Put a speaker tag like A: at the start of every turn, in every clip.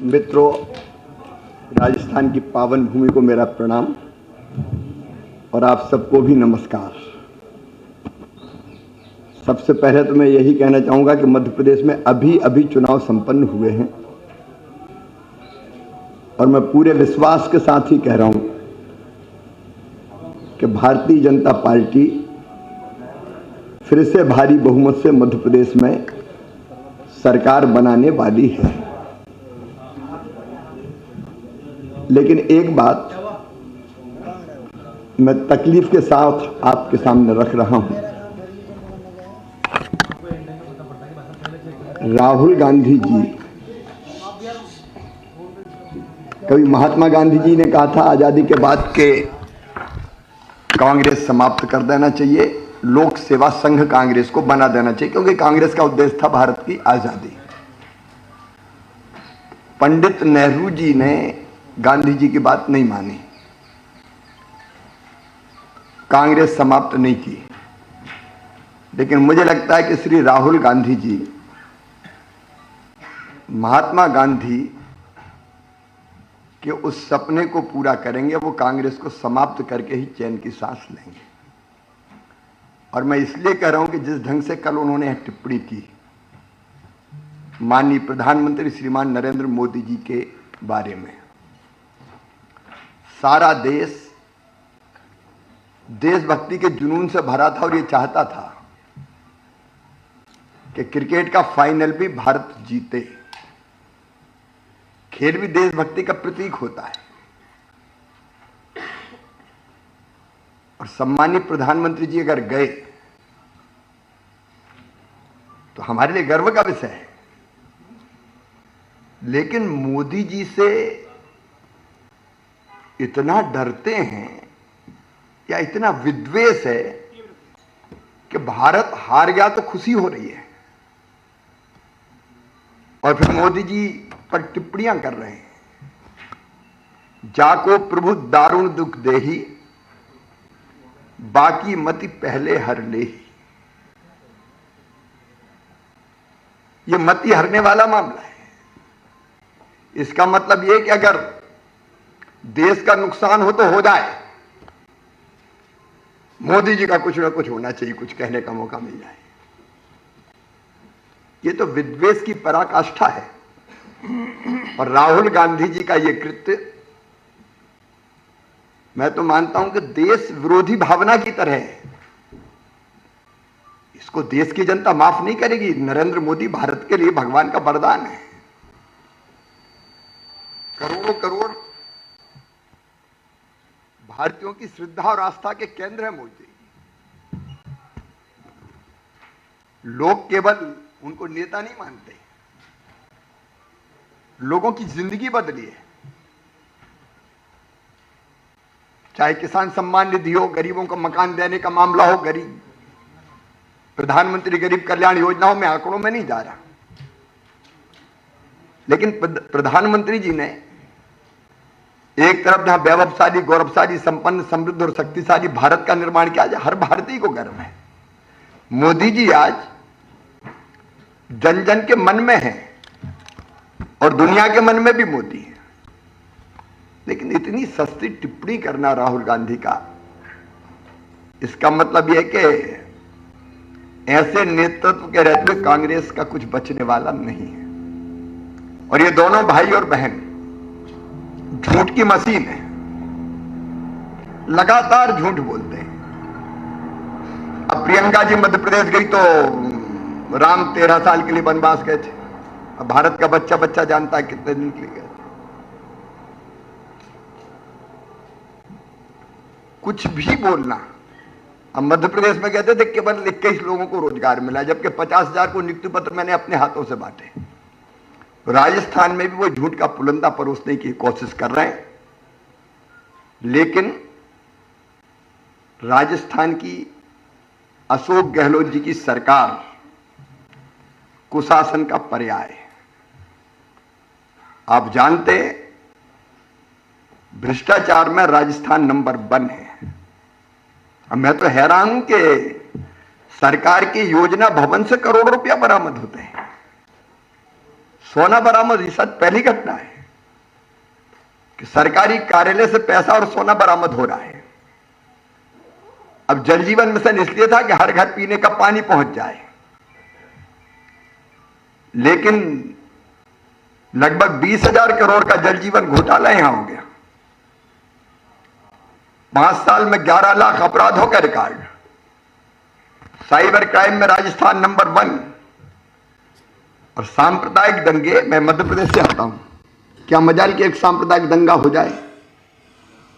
A: मित्रों, राजस्थान की पावन भूमि को मेरा प्रणाम और आप सबको भी नमस्कार। सबसे पहले तो मैं यही कहना चाहूँगा कि मध्य प्रदेश में अभी अभी चुनाव संपन्न हुए हैं और मैं पूरे विश्वास के साथ ही कह रहा हूँ कि भारतीय जनता पार्टी फिर से भारी बहुमत से मध्य प्रदेश में सरकार बनाने वाली है। लेकिन एक बात मैं तकलीफ के साथ आपके सामने रख रहा हूं। राहुल गांधी जी, कभी महात्मा गांधी जी ने कहा था आजादी के बाद के कांग्रेस समाप्त कर देना चाहिए, लोक सेवा संघ कांग्रेस को बना देना चाहिए, क्योंकि कांग्रेस का उद्देश्य था भारत की आजादी। पंडित नेहरू जी ने गांधी जी की बात नहीं मानी, कांग्रेस समाप्त नहीं की। लेकिन मुझे लगता है कि श्री राहुल गांधी जी महात्मा गांधी के उस सपने को पूरा करेंगे, वो कांग्रेस को समाप्त करके ही चैन की सांस लेंगे। और मैं इसलिए कह रहा हूं कि जिस ढंग से कल उन्होंने टिप्पणी की माननीय प्रधानमंत्री श्रीमान नरेंद्र मोदी जी के बारे में, सारा देश देशभक्ति के जुनून से भरा था और ये चाहता था कि क्रिकेट का फाइनल भी भारत जीते। खेल भी देशभक्ति का प्रतीक होता है और सम्मानीय प्रधानमंत्री जी अगर गए तो हमारे लिए गर्व का विषय है। लेकिन मोदी जी से इतना डरते हैं या इतना विद्वेष है कि भारत हार गया तो खुशी हो रही है और फिर मोदी जी पर टिप्पणियां कर रहे हैं, जाको प्रभु दारुण दुख देही, बाकी मति पहले हर ले। ये मति हरने वाला मामला है। इसका मतलब यह कि अगर देश का नुकसान हो तो हो जाए, मोदी जी का कुछ ना कुछ होना चाहिए, कुछ कहने का मौका मिल जाए। ये तो विद्वेष की पराकाष्ठा है और राहुल गांधी जी का यह कृत्य मैं तो मानता हूं कि देश विरोधी भावना की तरह है। इसको देश की जनता माफ नहीं करेगी। नरेंद्र मोदी भारत के लिए भगवान का वरदान है। करोड़ों करोड़ भारतीयों की श्रद्धा और आस्था के केंद्र है मोदी। लोग केवल उनको नेता नहीं मानते, लोगों की जिंदगी बदली है। चाहे किसान सम्मान निधि हो, गरीबों को मकान देने का मामला हो, गरीब प्रधानमंत्री गरीब कल्याण योजना हो, मैं आंकड़ों में नहीं जा रहा। लेकिन प्रधानमंत्री जी ने एक तरफ जहां वैभवशाली, गौरवशाली, संपन्न, समृद्ध और शक्तिशाली भारत का निर्माण किया, हर भारतीय को गर्व है। मोदी जी आज जन जन के मन में है और दुनिया के मन में भी मोदी है। लेकिन इतनी सस्ती टिप्पणी करना राहुल गांधी का, इसका मतलब यह है कि ऐसे नेतृत्व के रहते हुए कांग्रेस का कुछ बचने वाला नहीं है। और ये दोनों भाई और बहन झूठ की मशीन है, लगातार झूठ बोलते हैं। अब प्रियंका जी मध्य प्रदेश गई तो राम 13 साल के लिए वनवास गए थे। अब भारत का बच्चा बच्चा जानता है कितने दिन के लिए गए थे। कुछ भी बोलना। अब मध्य प्रदेश में कहते थे केवल 21 लोगों को रोजगार मिला, जबकि 50,000 को नियुक्ति पत्र मैंने अपने हाथों से बांटे। राजस्थान में भी वो झूठ का पुलंदा परोसने की कोशिश कर रहे हैं। लेकिन राजस्थान की अशोक गहलोत जी की सरकार कुशासन का पर्याय है। आप जानते हैं भ्रष्टाचार में राजस्थान नंबर 1 है। अब मैं तो हैरान हूं कि सरकार की योजना भवन से करोड़ों रुपया बरामद होते हैं। सोना बरामद ये सब पहली घटना है। कि सरकारी कार्यालय से पैसा और सोना बरामद हो रहा है। अब जल जीवन मिशन इसलिए था कि हर घर पीने का पानी पहुंच जाए, लेकिन लगभग 20,000 करोड़ का जल जीवन घोटाला यहां हो गया। 5 साल में 11 लाख अपराधों का रिकॉर्ड। साइबर क्राइम में राजस्थान नंबर 1। और सांप्रदायिक दंगे, मैं मध्य प्रदेश से आता हूं, क्या मजाल कि एक सांप्रदायिक दंगा हो जाए,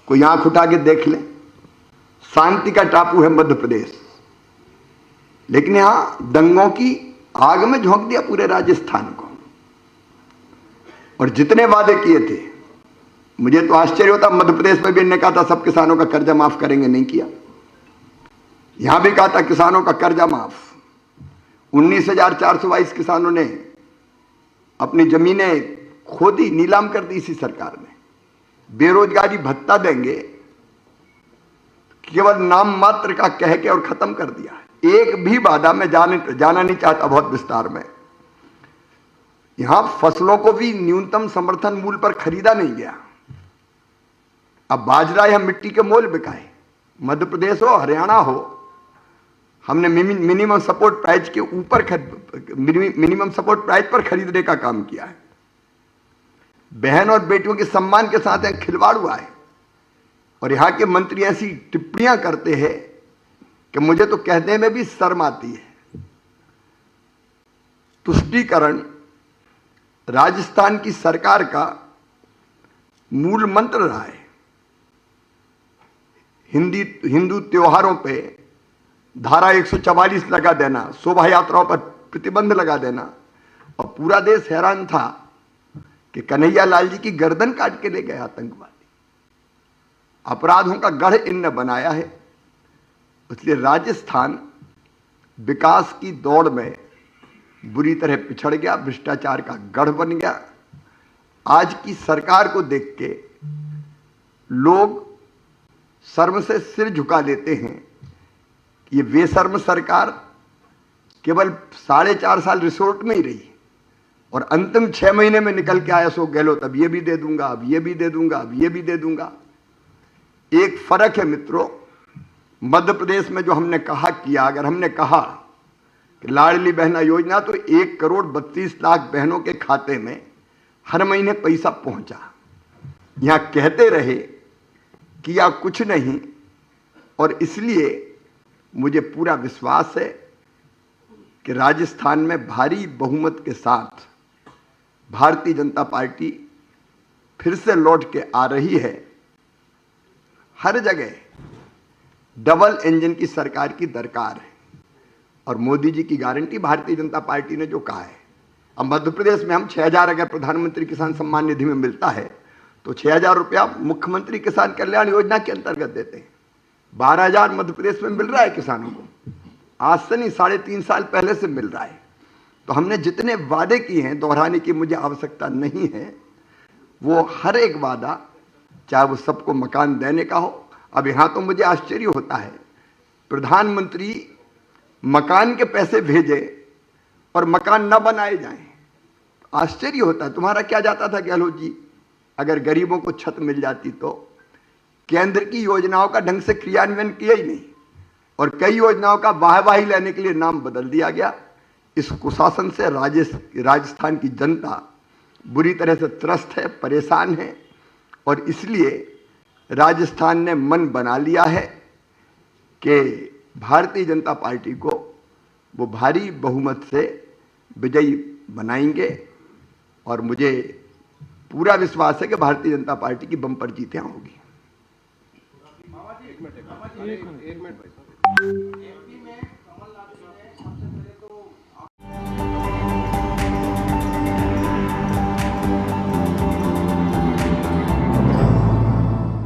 A: कोई आंख उठा के देख ले। शांति का टापू है मध्य प्रदेश, लेकिन यहां दंगों की आग में झोंक दिया पूरे राजस्थान को। और जितने वादे किए थे, मुझे तो आश्चर्य होता, मध्य प्रदेश में भी इन्होंने कहा था सब किसानों का कर्जा माफ करेंगे, नहीं किया। यहां भी कहा था किसानों का कर्जा माफ। 19,422 किसानों ने अपनी जमीनें खो दी, नीलाम कर दी इसी सरकार ने। बेरोजगारी भत्ता देंगे, केवल नाम मात्र का कह के और खत्म कर दिया है। एक भी वादा में जाना नहीं चाहता बहुत विस्तार में। यहां फसलों को भी न्यूनतम समर्थन मूल्य पर खरीदा नहीं गया। अब बाजरा या मिट्टी के मोल बिकाए, मध्य प्रदेश हो हरियाणा हो, हमने मिनिमम सपोर्ट प्राइस के ऊपर मिनिमम सपोर्ट प्राइस पर खरीदने का काम किया है। बहन और बेटियों के सम्मान के साथ एक खिलवाड़ हुआ है। और यहां के मंत्री ऐसी टिप्पणियां करते हैं कि मुझे तो कहने में भी शर्म आती है। तुष्टीकरण राजस्थान की सरकार का मूल मंत्र रहा है। हिंदू त्योहारों पे धारा 144 लगा देना, शोभा यात्राओं पर प्रतिबंध लगा देना, और पूरा देश हैरान था कि कन्हैया लाल जी की गर्दन काट के ले गए आतंकवादी। अपराधों का गढ़ इनने बनाया है। इसलिए राजस्थान विकास की दौड़ में बुरी तरह पिछड़ गया, भ्रष्टाचार का गढ़ बन गया। आज की सरकार को देख के लोग शर्म से सिर झुका लेते हैं। ये बेशर्म सरकार केवल 4.5 साल रिसोर्ट में ही रही और अंतिम 6 महीने में निकल के आया सो गहलोत, अब ये भी दे दूंगा, अब ये भी दे दूंगा, अब ये भी दे दूंगा। एक फर्क है मित्रों, मध्य प्रदेश में जो हमने कहा किया, अगर हमने कहा कि लाडली बहना योजना, तो 1,32,00,000 बहनों के खाते में हर महीने पैसा पहुंचा। यहां कहते रहे, किया कुछ नहीं। और इसलिए मुझे पूरा विश्वास है कि राजस्थान में भारी बहुमत के साथ भारतीय जनता पार्टी फिर से लौट के आ रही है। हर जगह डबल इंजन की सरकार की दरकार है और मोदी जी की गारंटी भारतीय जनता पार्टी ने जो कहा है। अब मध्य प्रदेश में हम 6,000 अगर प्रधानमंत्री किसान सम्मान निधि में मिलता है तो 6,000 रुपया मुख्यमंत्री किसान कल्याण योजना के अंतर्गत देते हैं। 12,000 मध्य प्रदेश में मिल रहा है किसानों को, आज से नहीं 3.5 साल पहले से मिल रहा है। तो हमने जितने वादे किए हैं, दोहराने की मुझे आवश्यकता नहीं है, वो हर एक वादा, चाहे वो सबको मकान देने का हो। अब यहां तो मुझे आश्चर्य होता है, प्रधानमंत्री मकान के पैसे भेजे और मकान न बनाए जाएं। आश्चर्य होता है। तुम्हारा क्या जाता था गहलोत जी, अगर गरीबों को छत मिल जाती तो? केंद्र की योजनाओं का ढंग से क्रियान्वयन किया ही नहीं और कई योजनाओं का वाहवाही लेने के लिए नाम बदल दिया गया। इस कुशासन से राजस्थान की जनता बुरी तरह से त्रस्त है, परेशान है। और इसलिए राजस्थान ने मन बना लिया है कि भारतीय जनता पार्टी को वो भारी बहुमत से विजयी बनाएंगे। और मुझे पूरा विश्वास है कि भारतीय जनता पार्टी की बम्पर जीतें होगी।
B: एक मिनट